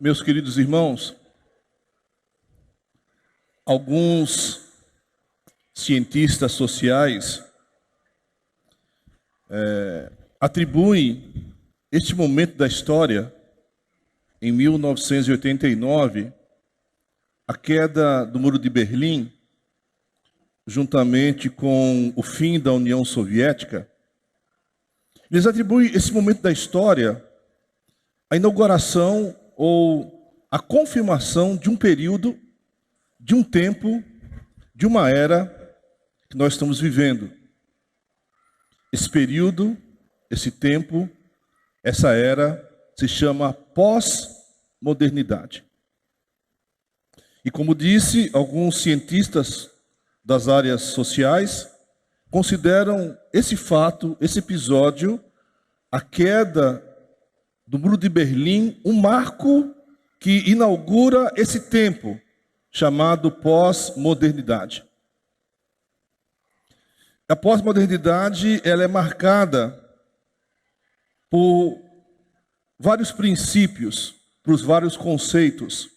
Meus queridos irmãos, alguns cientistas sociais atribuem este momento da história, em 1989, a queda do Muro de Berlim, juntamente com o fim da União Soviética. Eles atribuem esse momento da história à inauguração ou à confirmação de um período, de um tempo, de uma era que nós estamos vivendo. Esse período, esse tempo, essa era se chama pós-modernidade. E como disse, alguns cientistas das áreas sociais consideram esse fato, esse episódio, a queda do Muro de Berlim, um marco que inaugura esse tempo chamado pós-modernidade. A pós-modernidade, ela é marcada por vários princípios, por vários conceitos.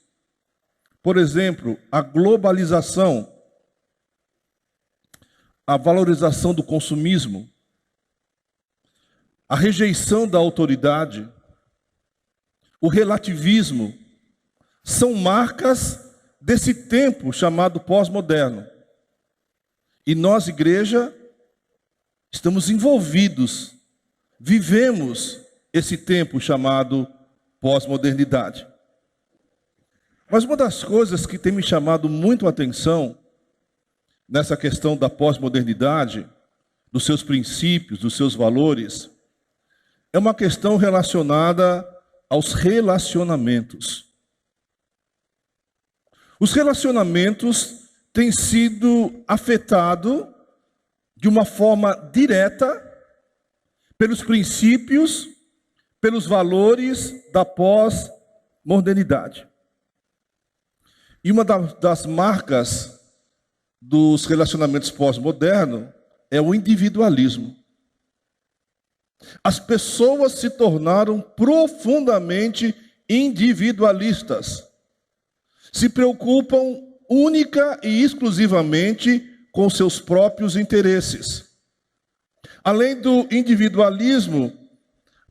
Por exemplo, a globalização, a valorização do consumismo, a rejeição da autoridade, o relativismo, são marcas desse tempo chamado pós-moderno. E nós, igreja, estamos envolvidos, vivemos esse tempo chamado pós-modernidade. Mas uma das coisas que tem me chamado muito a atenção nessa questão da pós-modernidade, dos seus princípios, dos seus valores, é uma questão relacionada aos relacionamentos. Os relacionamentos têm sido afetados de uma forma direta pelos princípios, pelos valores da pós-modernidade. E uma das marcas dos relacionamentos pós-modernos é o individualismo. As pessoas se tornaram profundamente individualistas. Se preocupam única e exclusivamente com seus próprios interesses. Além do individualismo,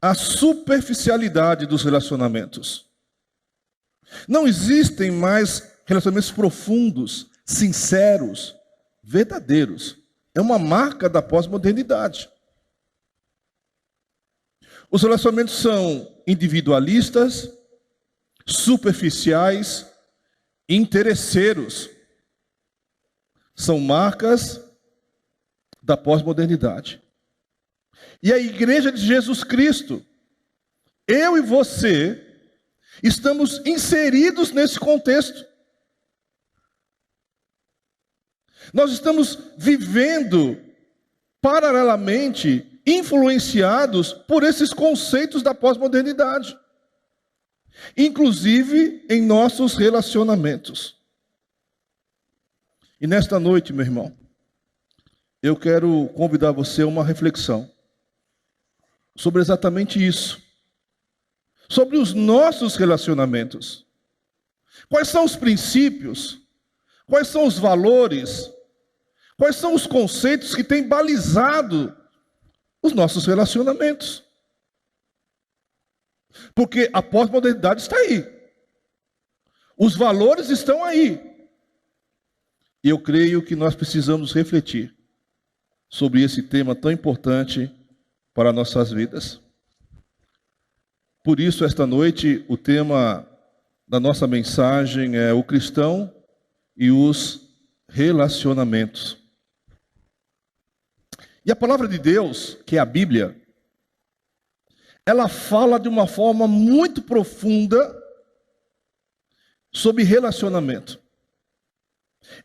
a superficialidade dos relacionamentos. Não existem mais relacionamentos profundos, sinceros, verdadeiros. É uma marca da pós-modernidade. Os relacionamentos são individualistas, superficiais, interesseiros. São marcas da pós-modernidade. E a igreja de Jesus Cristo, eu e você, estamos inseridos nesse contexto. Nós estamos vivendo paralelamente, influenciados por esses conceitos da pós-modernidade, inclusive em nossos relacionamentos. E nesta noite, meu irmão, eu quero convidar você a uma reflexão sobre exatamente isso, sobre os nossos relacionamentos. Quais são os princípios? Quais são os valores? Quais são os conceitos que têm balizado os nossos relacionamentos? Porque a pós-modernidade está aí. Os valores estão aí. E eu creio que nós precisamos refletir sobre esse tema tão importante para nossas vidas. Por isso, esta noite, o tema da nossa mensagem é o cristão e os relacionamentos. E a palavra de Deus, que é a Bíblia, ela fala de uma forma muito profunda sobre relacionamento.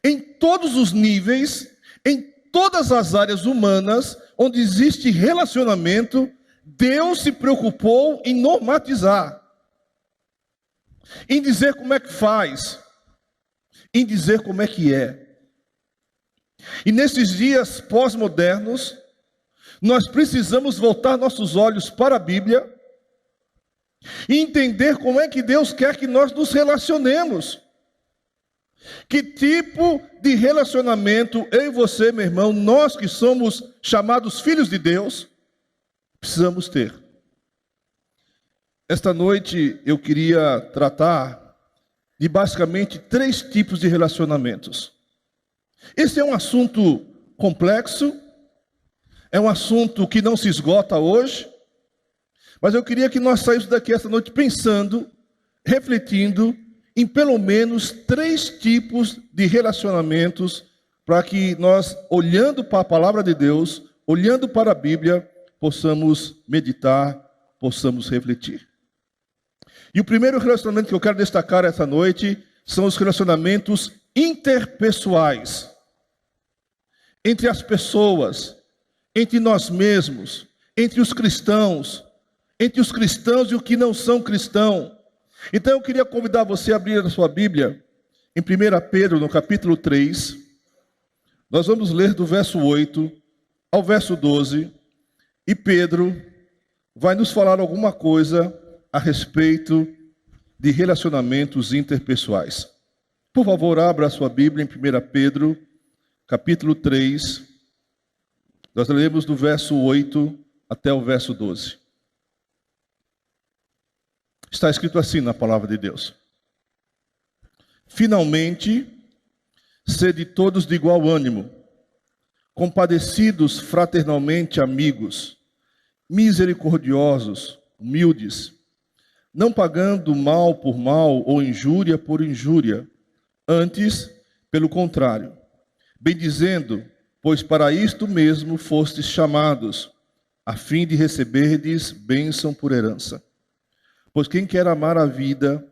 Em todos os níveis, em todas as áreas humanas, onde existe relacionamento, Deus se preocupou em normatizar, em dizer como é que faz, em dizer como é que é. E nesses dias pós-modernos, nós precisamos voltar nossos olhos para a Bíblia E entender como é que Deus quer que nós nos relacionemos. Que tipo de relacionamento eu e você, meu irmão, nós que somos chamados filhos de Deus, precisamos ter. Esta noite eu queria tratar de basicamente 3 tipos de relacionamentos. Esse é um assunto complexo, é um assunto que não se esgota hoje, mas eu queria que nós saíssemos daqui esta noite pensando, refletindo em pelo menos 3 tipos de relacionamentos, para que nós, olhando para a palavra de Deus, olhando para a Bíblia, possamos meditar, possamos refletir. E o primeiro relacionamento que eu quero destacar essa noite são os relacionamentos interpessoais. Entre as pessoas, entre nós mesmos, entre os cristãos e os que não são cristãos. Então eu queria convidar você a abrir a sua Bíblia em 1 Pedro, no capítulo 3. Nós vamos ler do verso 8 ao verso 12. E Pedro vai nos falar alguma coisa a respeito de relacionamentos interpessoais. Por favor, abra a sua Bíblia em 1 Pedro, capítulo 3. Nós leremos do verso 8 até o verso 12. Está escrito assim na palavra de Deus: finalmente, sede todos de igual ânimo, compadecidos fraternalmente, amigos, misericordiosos, humildes, não pagando mal por mal ou injúria por injúria, antes, pelo contrário, bendizendo, pois para isto mesmo fostes chamados, a fim de receberdes bênção por herança. Pois quem quer amar a vida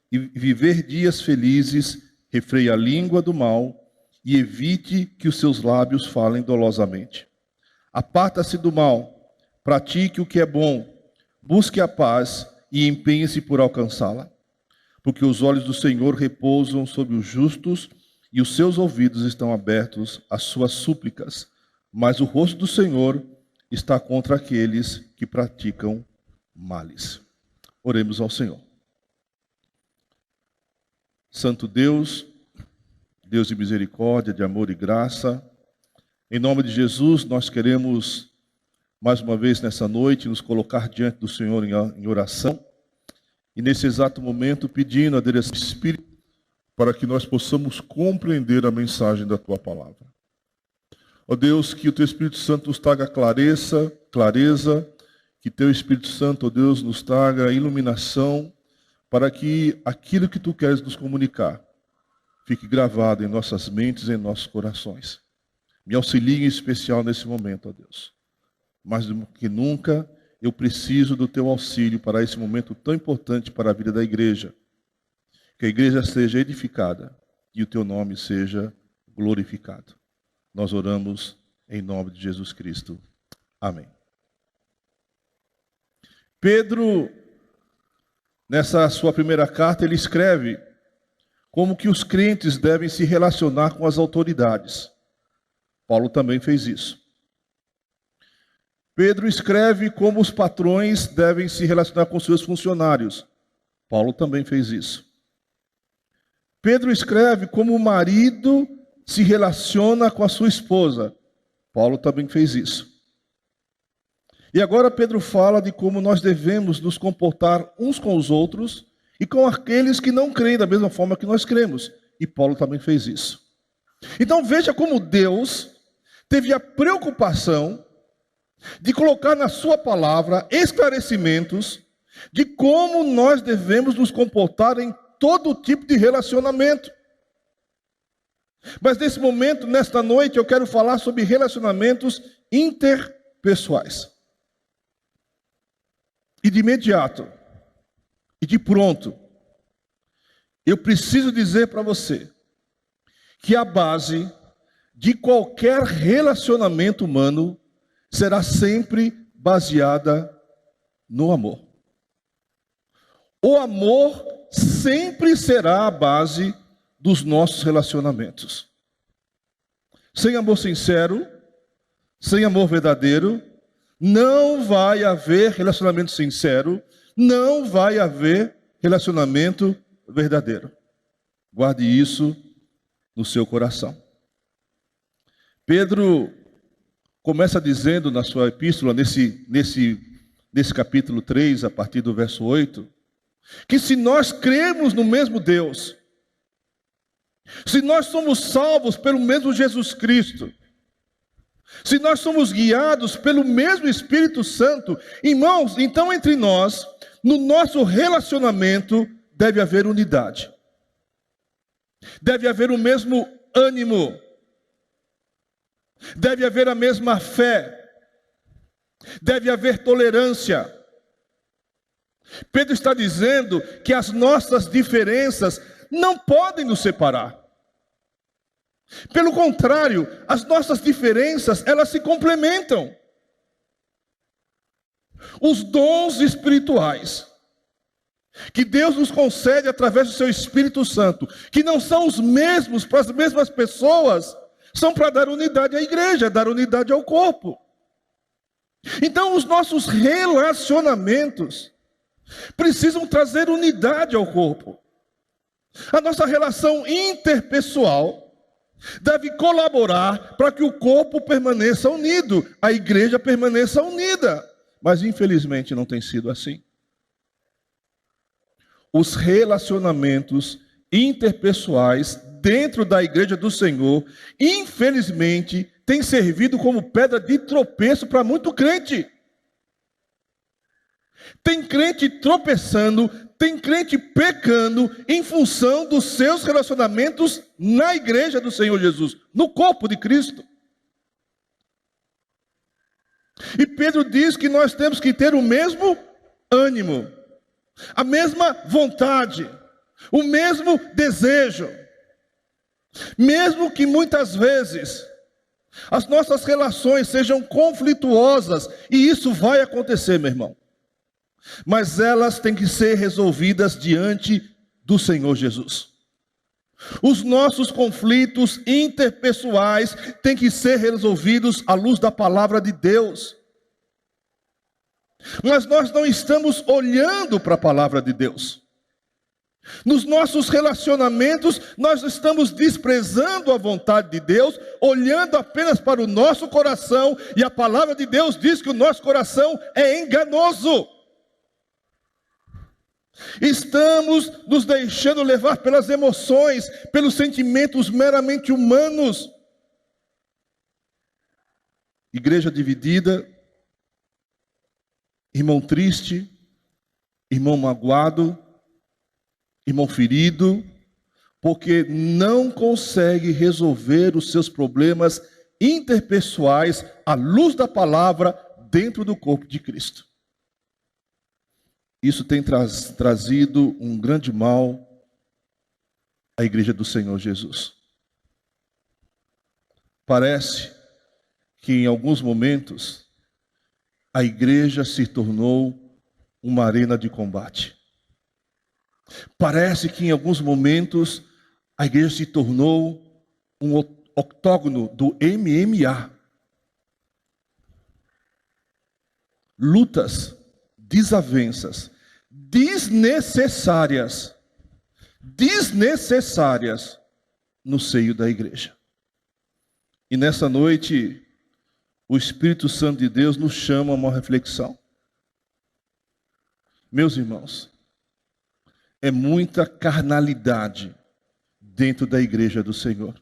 e viver dias felizes, refreie a língua do mal e evite que os seus lábios falem dolosamente. Aparta-se do mal, pratique o que é bom, busque a paz e empenhe-se por alcançá-la. Porque os olhos do Senhor repousam sobre os justos e os seus ouvidos estão abertos às suas súplicas. Mas o rosto do Senhor está contra aqueles que praticam males. Oremos ao Senhor. Santo Deus, Deus de misericórdia, de amor e graça, em nome de Jesus, nós queremos, mais uma vez nessa noite, nos colocar diante do Senhor em oração, e nesse exato momento pedindo a direção do Espírito, para que nós possamos compreender a mensagem da Tua palavra. Ó Deus, que o Teu Espírito Santo nos traga clareza, que Teu Espírito Santo, ó Deus, nos traga iluminação, para que aquilo que Tu queres nos comunicar fique gravado em nossas mentes e em nossos corações. Me auxilie em especial nesse momento, ó Deus. Mais do que nunca, eu preciso do Teu auxílio para esse momento tão importante para a vida da igreja. Que a igreja seja edificada e o Teu nome seja glorificado. Nós oramos em nome de Jesus Cristo. Amém. Pedro, nessa sua primeira carta, ele escreve como que os crentes devem se relacionar com as autoridades. Paulo também fez isso. Pedro escreve como os patrões devem se relacionar com seus funcionários. Paulo também fez isso. Pedro escreve como o marido se relaciona com a sua esposa. Paulo também fez isso. E agora Pedro fala de como nós devemos nos comportar uns com os outros e com aqueles que não creem da mesma forma que nós cremos. E Paulo também fez isso. Então veja como Deus teve a preocupação de colocar na sua palavra esclarecimentos de como nós devemos nos comportar em todo tipo de relacionamento. Mas nesse momento, nesta noite, eu quero falar sobre relacionamentos interpessoais. E de imediato, e de pronto, eu preciso dizer para você que a base de qualquer relacionamento humano será sempre baseada no amor. O amor sempre será a base dos nossos relacionamentos. Sem amor sincero, sem amor verdadeiro, não vai haver relacionamento sincero, não vai haver relacionamento verdadeiro. Guarde isso no seu coração. Pedro começa dizendo na sua epístola, nesse capítulo 3, a partir do verso 8, que se nós cremos no mesmo Deus, se nós somos salvos pelo mesmo Jesus Cristo, se nós somos guiados pelo mesmo Espírito Santo, irmãos, então entre nós, no nosso relacionamento, deve haver unidade. Deve haver o mesmo ânimo. Deve haver a mesma fé. Deve haver tolerância. Pedro está dizendo que as nossas diferenças não podem nos separar. Pelo contrário, as nossas diferenças, elas se complementam. Os dons espirituais que Deus nos concede através do seu Espírito Santo, que não são os mesmos para as mesmas pessoas, são para dar unidade à igreja, dar unidade ao corpo. Então, os nossos relacionamentos precisam trazer unidade ao corpo. A nossa relação interpessoal deve colaborar para que o corpo permaneça unido, a igreja permaneça unida. Mas infelizmente não tem sido assim. Os relacionamentos interpessoais dentro da igreja do Senhor, infelizmente, têm servido como pedra de tropeço para muito crente. Tem crente tropeçando, tem crente pecando em função dos seus relacionamentos na igreja do Senhor Jesus, no corpo de Cristo. E Pedro diz que nós temos que ter o mesmo ânimo, a mesma vontade, o mesmo desejo. Mesmo que muitas vezes as nossas relações sejam conflituosas, e isso vai acontecer, meu irmão, mas elas têm que ser resolvidas diante do Senhor Jesus. Os nossos conflitos interpessoais têm que ser resolvidos à luz da palavra de Deus. Mas nós não estamos olhando para a palavra de Deus. Nos nossos relacionamentos, nós estamos desprezando a vontade de Deus, olhando apenas para o nosso coração, e a palavra de Deus diz que o nosso coração é enganoso. Estamos nos deixando levar pelas emoções, pelos sentimentos meramente humanos. Igreja dividida, irmão triste, irmão magoado, irmão ferido, porque não consegue resolver os seus problemas interpessoais à luz da palavra dentro do corpo de Cristo. Isso tem trazido um grande mal à igreja do Senhor Jesus. Parece que em alguns momentos a igreja se tornou uma arena de combate. Parece que em alguns momentos a igreja se tornou um octógono do MMA. Lutas, desavenças, desnecessárias no seio da igreja. E nessa noite, o Espírito Santo de Deus nos chama a uma reflexão. Meus irmãos, é muita carnalidade dentro da igreja do Senhor.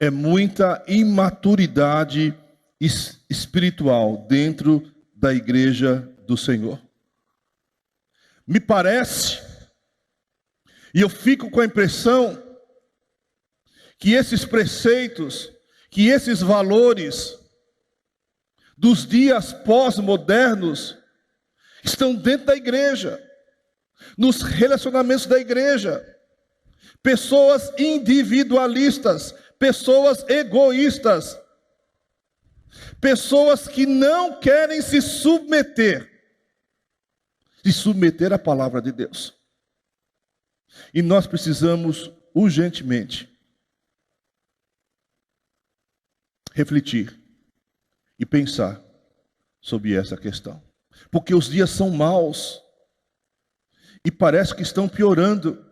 É muita imaturidade espiritual dentro da igreja do Senhor. Me parece, e eu fico com a impressão, que esses preceitos, que esses valores dos dias pós-modernos estão dentro da igreja, nos relacionamentos da igreja. Pessoas individualistas, pessoas egoístas, pessoas que não querem se submeter à palavra de Deus. E nós precisamos urgentemente refletir e pensar sobre essa questão. porque os dias são maus e parece que estão piorando.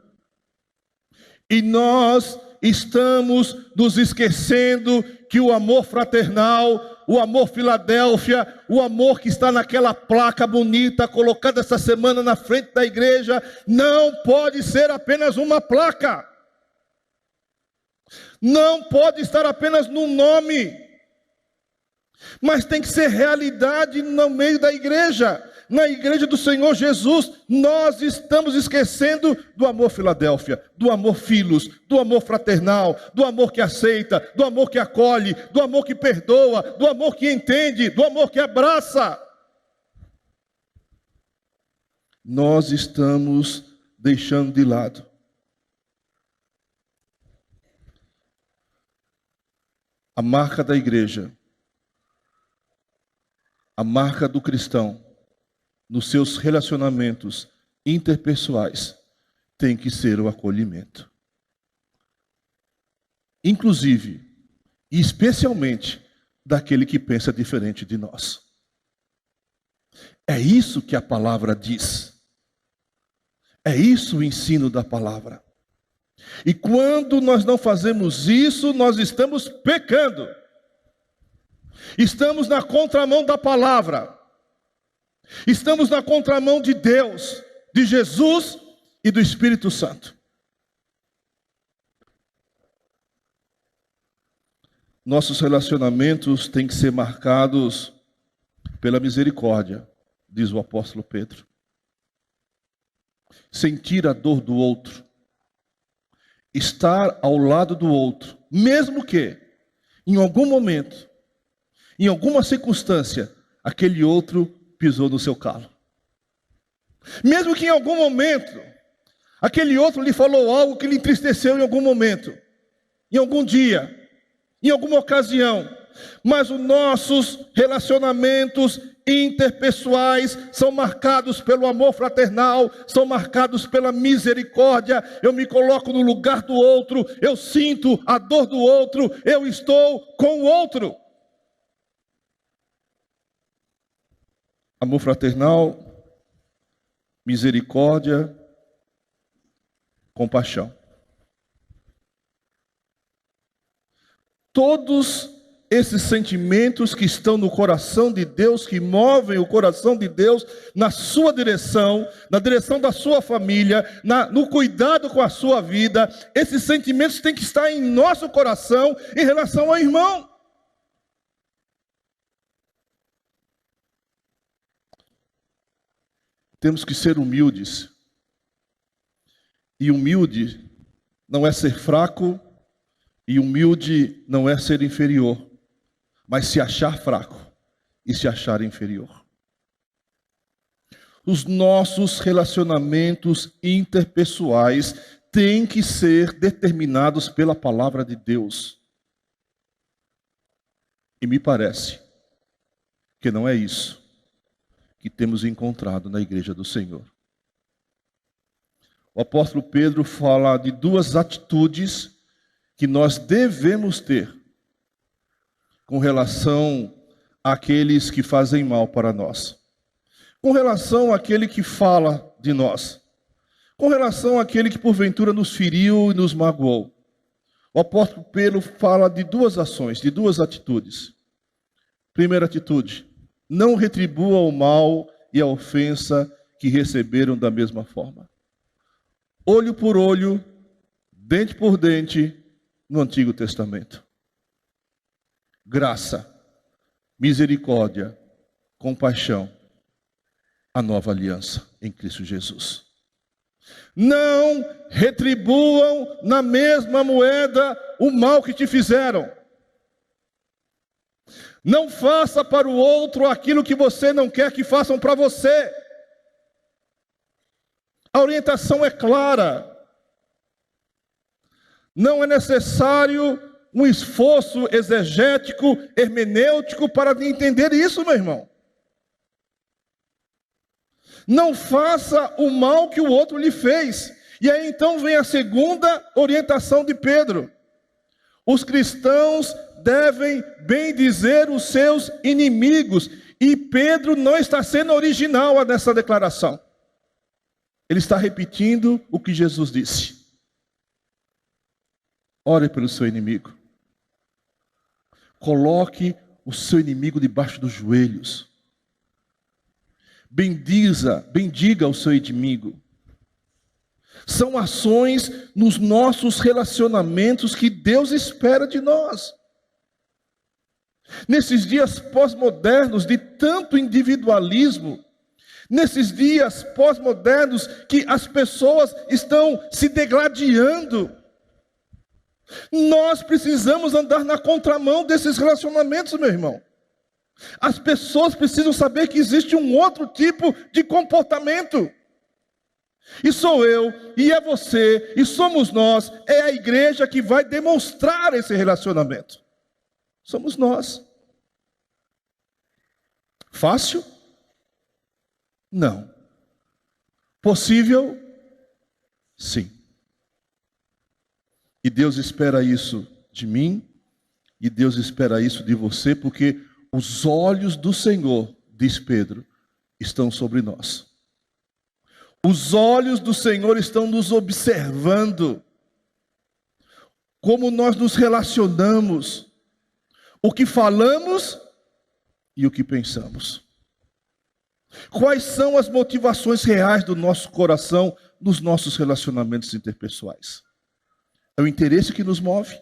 E nós estamos nos esquecendo que o amor fraternal, o amor Filadélfia, o amor que está naquela placa bonita colocada essa semana na frente da igreja, não pode ser apenas uma placa. Não pode estar apenas no nome, mas tem que ser realidade no meio da igreja. Na igreja do Senhor Jesus, nós estamos esquecendo do amor Filadélfia, do amor Filos, do amor fraternal, do amor que aceita, do amor que acolhe, do amor que perdoa, do amor que entende, do amor que abraça. Nós estamos deixando de lado. A marca da igreja, a marca do cristão, nos seus relacionamentos interpessoais, tem que ser o acolhimento. Inclusive, e especialmente, daquele que pensa diferente de nós. É isso que a palavra diz. É isso o ensino da palavra. E quando nós não fazemos isso, nós estamos pecando. Estamos na contramão da palavra. Estamos na contramão de Deus, de Jesus e do Espírito Santo. Nossos relacionamentos têm que ser marcados pela misericórdia, diz o apóstolo Pedro. Sentir a dor do outro. Estar ao lado do outro, mesmo que, em algum momento, em alguma circunstância, aquele outro pisou no seu calo. Mesmo que em algum momento, aquele outro lhe falou algo que lhe entristeceu em algum momento, em algum dia, em alguma ocasião. Mas os nossos relacionamentos interpessoais são marcados pelo amor fraternal, são marcados pela misericórdia. Eu me coloco no lugar do outro, eu sinto a dor do outro, eu estou com o outro. Amor fraternal, misericórdia, compaixão. Todos esses sentimentos que estão no coração de Deus, que movem o coração de Deus na sua direção, na direção da sua família, no cuidado com a sua vida, esses sentimentos têm que estar em nosso coração em relação ao irmão. Temos que ser humildes. E humilde não é ser fraco, e humilde não é ser inferior, mas se achar fraco e se achar inferior. Os nossos relacionamentos interpessoais têm que ser determinados pela palavra de Deus. E me parece que não é isso que temos encontrado na igreja do Senhor. O apóstolo Pedro fala de duas atitudes que nós devemos ter com relação àqueles que fazem mal para nós, com relação àquele que fala de nós, com relação àquele que porventura nos feriu e nos magoou. O apóstolo Pedro fala de duas ações, de duas atitudes. Primeira atitude: não retribua o mal e a ofensa que receberam da mesma forma. Olho por olho, dente por dente, no Antigo Testamento. Graça, misericórdia, compaixão, a nova aliança em Cristo Jesus. Não retribuam na mesma moeda o mal que te fizeram. Não faça para o outro aquilo que você não quer que façam para você. A orientação é clara. Não é necessário um esforço exegético, hermenêutico para entender isso, meu irmão. Não faça o mal que o outro lhe fez. E aí então vem a segunda orientação de Pedro. Os cristãos devem bendizer os seus inimigos. E Pedro não está sendo original nessa declaração. Ele está repetindo o que Jesus disse. Ore pelo seu inimigo. Coloque o seu inimigo debaixo dos joelhos. Bendiga o seu inimigo. São ações nos nossos relacionamentos que Deus espera de nós. Nesses dias pós-modernos de tanto individualismo, nesses dias pós-modernos que as pessoas estão se degladiando, nós precisamos andar na contramão desses relacionamentos, meu irmão. As pessoas precisam saber que existe um outro tipo de comportamento. E sou eu, e é você, e somos nós, é a igreja que vai demonstrar esse relacionamento. Somos nós. Fácil? Não. Possível? Sim. E Deus espera isso de mim, e Deus espera isso de você, porque os olhos do Senhor, diz Pedro, estão sobre nós. Os olhos do Senhor estão nos observando. Como nós nos relacionamos, o que falamos e o que pensamos. Quais são as motivações reais do nosso coração nos nossos relacionamentos interpessoais? É o interesse que nos move?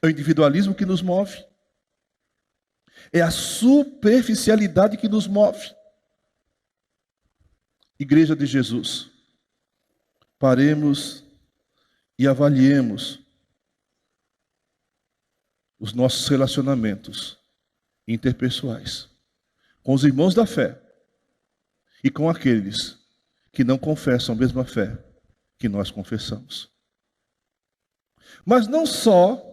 É o individualismo que nos move? É a superficialidade que nos move? Igreja de Jesus, paremos e avaliemos os nossos relacionamentos interpessoais com os irmãos da fé e com aqueles que não confessam a mesma fé que nós confessamos. Mas não só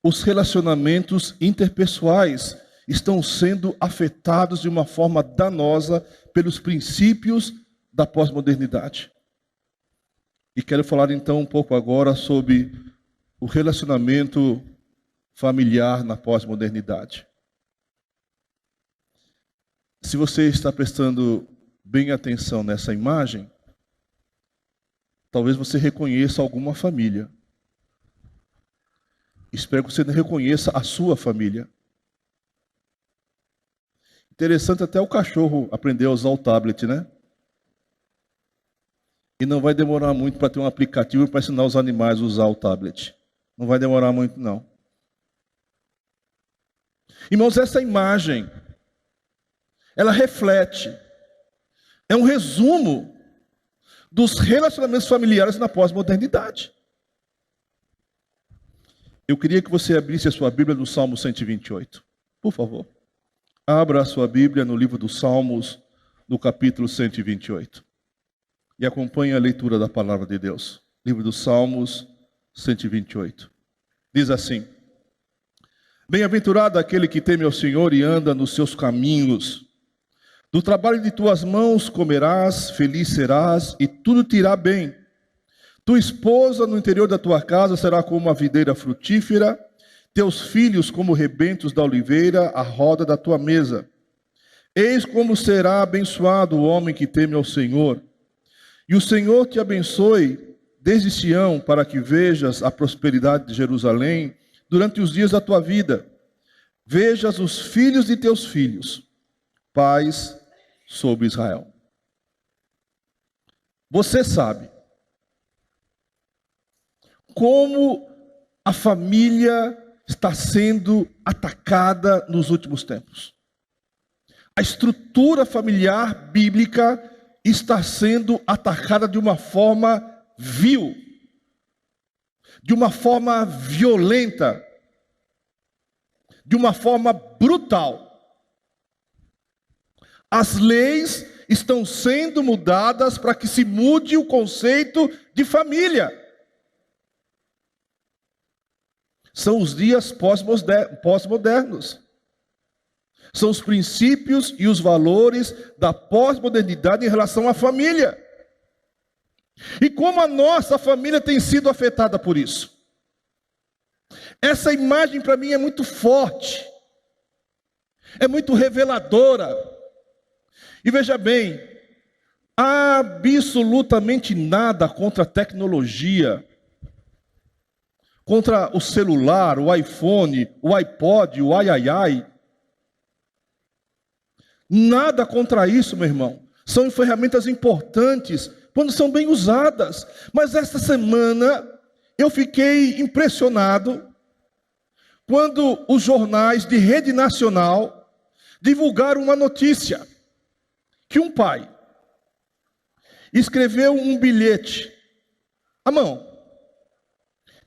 os relacionamentos interpessoais estão sendo afetados de uma forma danosa pelos princípios da pós-modernidade. E quero falar então um pouco agora sobre o relacionamento familiar na pós-modernidade. Se você está prestando bem atenção nessa imagem, talvez você reconheça alguma família. Espero que você reconheça a sua família. Interessante, até o cachorro aprendeu a usar o tablet, né? E não vai demorar muito para ter um aplicativo para ensinar os animais a usar o tablet. Não vai demorar muito, não. Irmãos, essa imagem, ela reflete, é um resumo dos relacionamentos familiares na pós-modernidade. Eu queria que você abrisse a sua Bíblia no Salmo 128. Por favor. Abra a sua Bíblia no livro dos Salmos, no capítulo 128. E acompanhe a leitura da palavra de Deus. Livro dos Salmos, 128. Diz assim: Bem-aventurado aquele que teme ao Senhor e anda nos seus caminhos. Do trabalho de tuas mãos comerás, feliz serás, e tudo te irá bem. Tua esposa no interior da tua casa será como uma videira frutífera, teus filhos como rebentos da oliveira, à roda da tua mesa. Eis como será abençoado o homem que teme ao Senhor. E o Senhor te abençoe desde Sião, para que vejas a prosperidade de Jerusalém durante os dias da tua vida. Vejas os filhos de teus filhos, paz sobre Israel. Você sabe como a família está sendo atacada nos últimos tempos. A estrutura familiar bíblica está sendo atacada de uma forma vil, de uma forma violenta, de uma forma brutal. As leis estão sendo mudadas para que se mude o conceito de família. São os dias pós-modernos. São os princípios e os valores da pós-modernidade em relação à família. E como a nossa família tem sido afetada por isso. Essa imagem para mim é muito forte. é muito reveladora. E veja bem, absolutamente nada contra a tecnologia, contra o celular, o iPhone, o iPod, o ai. Nada contra isso, meu irmão. São ferramentas importantes quando são bem usadas. Mas esta semana eu fiquei impressionado quando os jornais de rede nacional divulgaram uma notícia que um pai escreveu um bilhete à mão,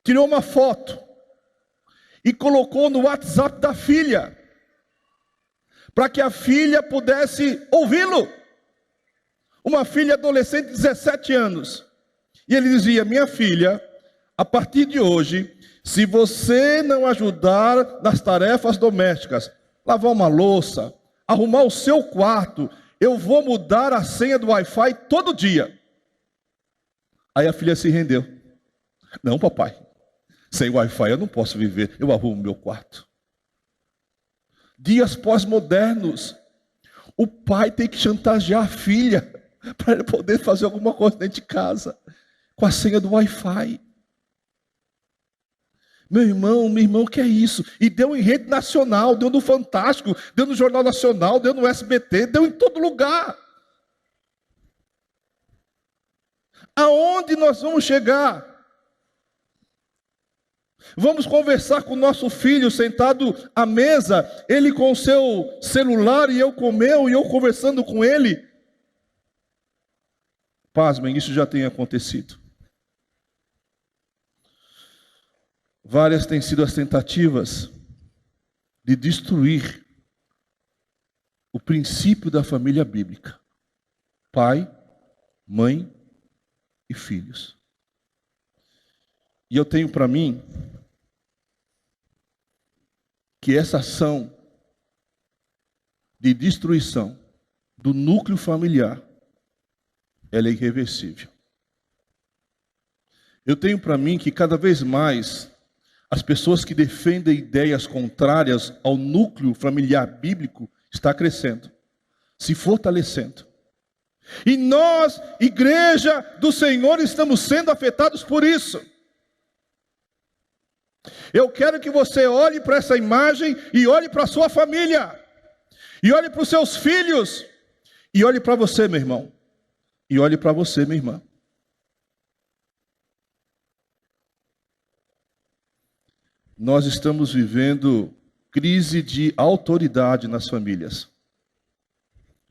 tirou uma foto e colocou no WhatsApp da filha, para que a filha pudesse ouvi-lo. Uma filha adolescente de 17 anos. E ele dizia: minha filha, a partir de hoje, se você não ajudar nas tarefas domésticas, lavar uma louça, arrumar o seu quarto, eu vou mudar a senha do Wi-Fi todo dia. Aí a filha se rendeu. Não, papai, sem Wi-Fi eu não posso viver, eu arrumo meu quarto. Dias pós-modernos, o pai tem que chantagear a filha para ele poder fazer alguma coisa dentro de casa com a senha do Wi-Fi. Meu irmão, o que é isso? E deu em rede nacional, deu no Fantástico, deu no Jornal Nacional, deu no SBT, deu em todo lugar. Aonde nós vamos chegar? Vamos conversar com o nosso filho sentado à mesa, ele com o seu celular e eu com o meu, e eu conversando com ele. Pasmem, isso já tem acontecido. Várias têm sido as tentativas de destruir o princípio da família bíblica: pai, mãe e filhos. E eu tenho para mim que essa ação de destruição do núcleo familiar, ela é irreversível. Eu tenho para mim que cada vez mais as pessoas que defendem ideias contrárias ao núcleo familiar bíblico está crescendo, se fortalecendo. E nós, igreja do Senhor, estamos sendo afetados por isso. Eu quero que você olhe para essa imagem e olhe para a sua família, e olhe para os seus filhos, e olhe para você, meu irmão, e olhe para você, minha irmã. Nós estamos vivendo crise de autoridade nas famílias,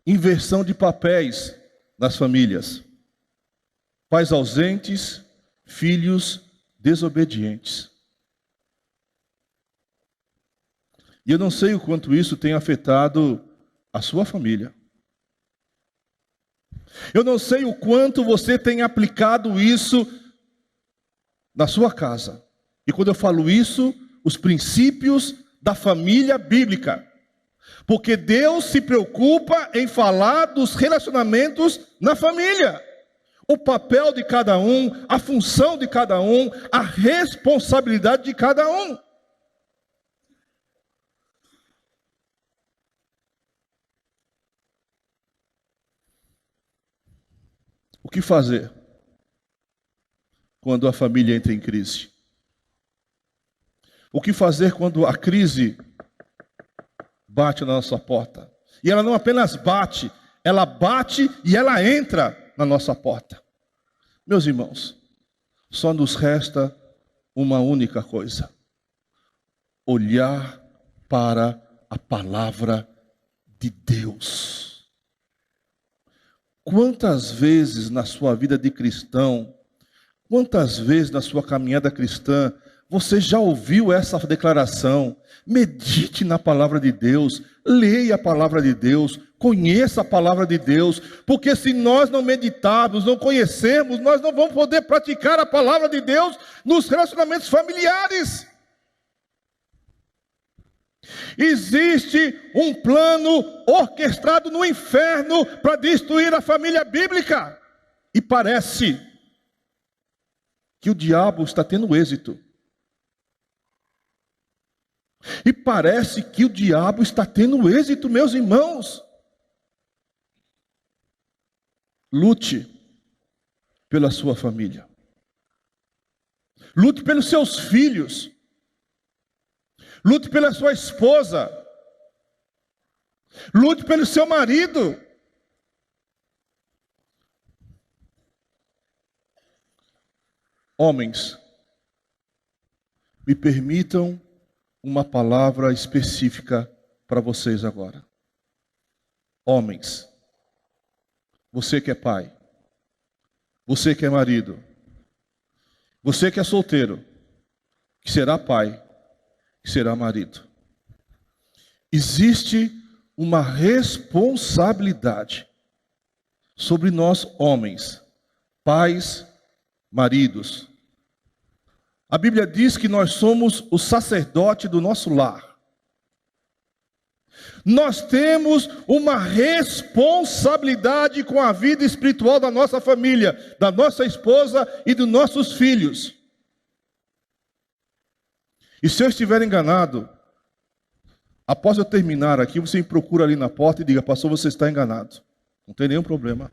inversão de papéis nas famílias, pais ausentes, filhos desobedientes. E eu não sei o quanto isso tem afetado a sua família. Eu não sei o quanto você tem aplicado isso na sua casa. E quando eu falo isso, os princípios da família bíblica. Porque Deus se preocupa em falar dos relacionamentos na família. O papel de cada um, a função de cada um, a responsabilidade de cada um. O que fazer quando a família entra em crise? O que fazer quando a crise bate na nossa porta? E ela não apenas bate, ela bate e ela entra na nossa porta. Meus irmãos, só nos resta uma única coisa: olhar para a palavra de Deus. Quantas vezes na sua vida de cristão, quantas vezes na sua caminhada cristã, você já ouviu essa declaração? Medite na palavra de Deus, leia a palavra de Deus, conheça a palavra de Deus, porque se nós não meditarmos, não conhecermos, nós não vamos poder praticar a palavra de Deus nos relacionamentos familiares. Existe um plano orquestrado no inferno para destruir a família bíblica. E parece que o diabo está tendo êxito. E parece que o diabo está tendo êxito, meus irmãos. Lute pela sua família. Lute pelos seus filhos. Lute pela sua esposa. Lute pelo seu marido. Homens, me permitam uma palavra específica para vocês agora. Homens, você que é pai, você que é marido, você que é solteiro, que será pai, que será marido. Existe uma responsabilidade sobre nós homens, pais, maridos. A Bíblia diz que nós somos o sacerdote do nosso lar. Nós temos uma responsabilidade com a vida espiritual da nossa família, da nossa esposa e dos nossos filhos. E se eu estiver enganado, após eu terminar aqui, você me procura ali na porta e diga: pastor, você está enganado. Não tem nenhum problema.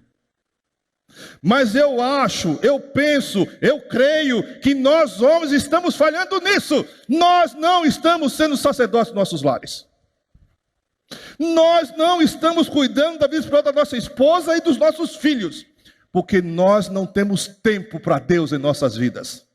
Mas eu acho, eu penso, eu creio que nós homens estamos falhando nisso. Nós não estamos sendo sacerdotes dos nossos lares. Nós não estamos cuidando da vida espiritual da nossa esposa e dos nossos filhos, porque nós não temos tempo para Deus em nossas vidas.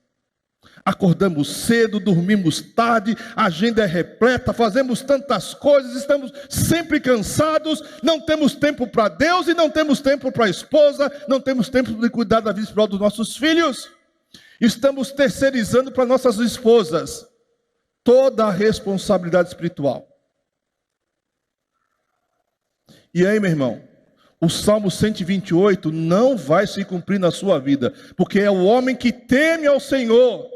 Acordamos cedo, dormimos tarde, a agenda é repleta, fazemos tantas coisas, estamos sempre cansados, não temos tempo para Deus e não temos tempo para a esposa, não temos tempo de cuidar da vida espiritual dos nossos filhos. Estamos terceirizando para nossas esposas toda a responsabilidade espiritual. E aí, meu irmão, o Salmo 128 não vai se cumprir na sua vida, porque é o homem que teme ao Senhor,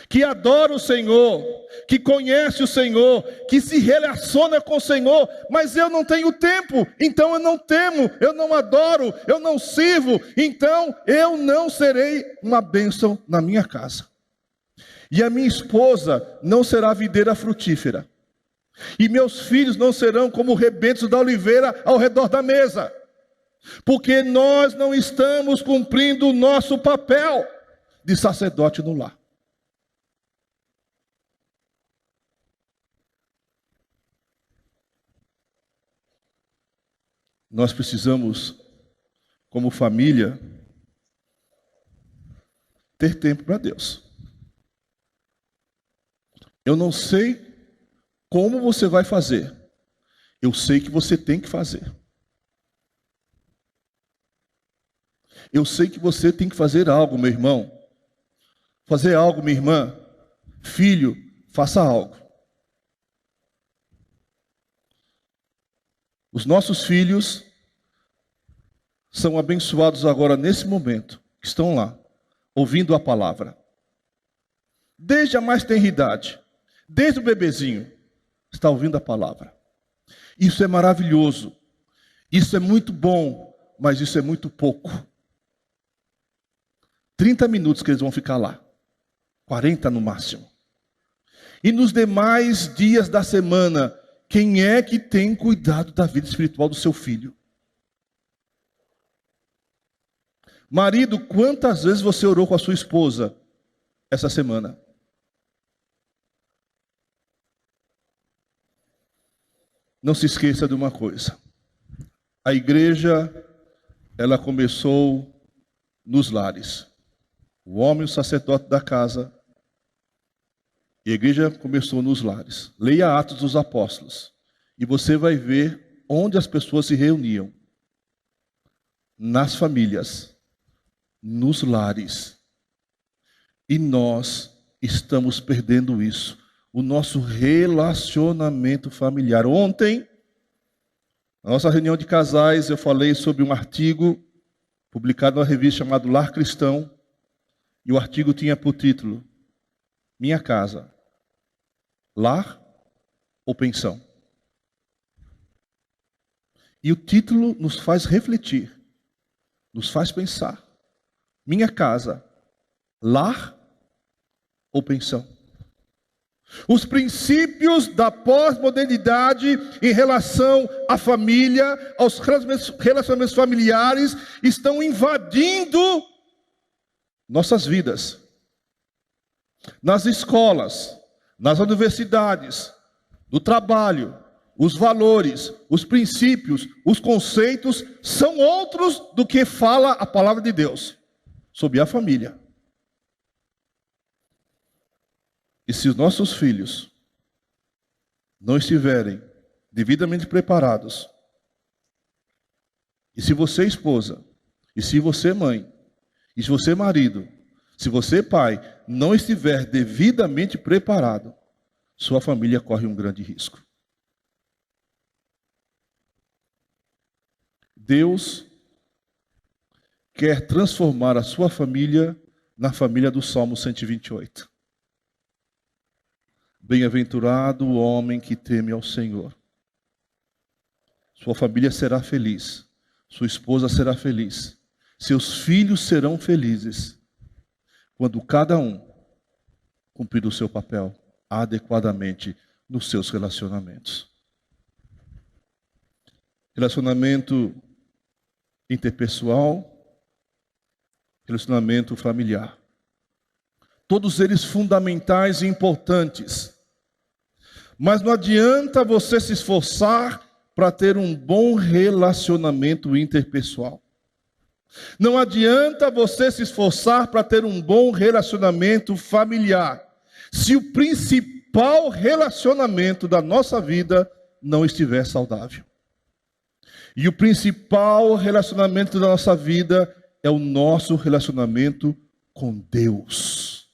que adora o Senhor, que conhece o Senhor, que se relaciona com o Senhor. Mas eu não tenho tempo, então eu não temo, eu não adoro, eu não sirvo, então eu não serei uma bênção na minha casa. E a minha esposa não será videira frutífera, e meus filhos não serão como rebentos da oliveira ao redor da mesa, porque nós não estamos cumprindo o nosso papel de sacerdote no lar. Nós precisamos, como família, ter tempo para Deus. Eu não sei como você vai fazer. Eu sei que você tem que fazer. Eu sei que você tem que fazer algo, meu irmão. Fazer algo, minha irmã. Filho, faça algo. Os nossos filhos são abençoados agora nesse momento, que estão lá, ouvindo a palavra. Desde a mais tenra idade, desde o bebezinho, está ouvindo a palavra. Isso é maravilhoso, isso é muito bom, mas isso é muito pouco. 30 minutos que eles vão ficar lá, 40 no máximo. E nos demais dias da semana, quem é que tem cuidado da vida espiritual do seu filho? Marido, quantas vezes você orou com a sua esposa essa semana? Não se esqueça de uma coisa. A igreja, ela começou nos lares. O homem, o sacerdote da casa. E a igreja começou nos lares. Leia Atos dos Apóstolos. E você vai ver onde as pessoas se reuniam. Nas famílias. Nos lares. E nós estamos perdendo isso. O nosso relacionamento familiar. Ontem, na nossa reunião de casais, eu falei sobre um artigo publicado numa revista chamada Lar Cristão. E o artigo tinha por título: Minha casa, lar ou pensão? E o título nos faz refletir, nos faz pensar. Minha casa, lar ou pensão? Os princípios da pós-modernidade em relação à família, aos relacionamentos familiares, estão invadindo nossas vidas. Nas escolas, nas universidades, no trabalho, os valores, os princípios, os conceitos são outros do que fala a palavra de Deus sobre a família. E se os nossos filhos não estiverem devidamente preparados, e se você esposa, e se você mãe, e se você marido, se você pai, não estiver devidamente preparado, sua família corre um grande risco. Deus quer transformar a sua família na família do Salmo 128. Bem-aventurado o homem que teme ao Senhor. Sua família será feliz, sua esposa será feliz, seus filhos serão felizes, quando cada um cumprir o seu papel adequadamente nos seus relacionamentos. Relacionamento interpessoal, relacionamento familiar. Todos eles fundamentais e importantes. Mas não adianta você se esforçar para ter um bom relacionamento interpessoal. Não adianta você se esforçar para ter um bom relacionamento familiar, se o principal relacionamento da nossa vida não estiver saudável. E o principal relacionamento da nossa vida é o nosso relacionamento com Deus.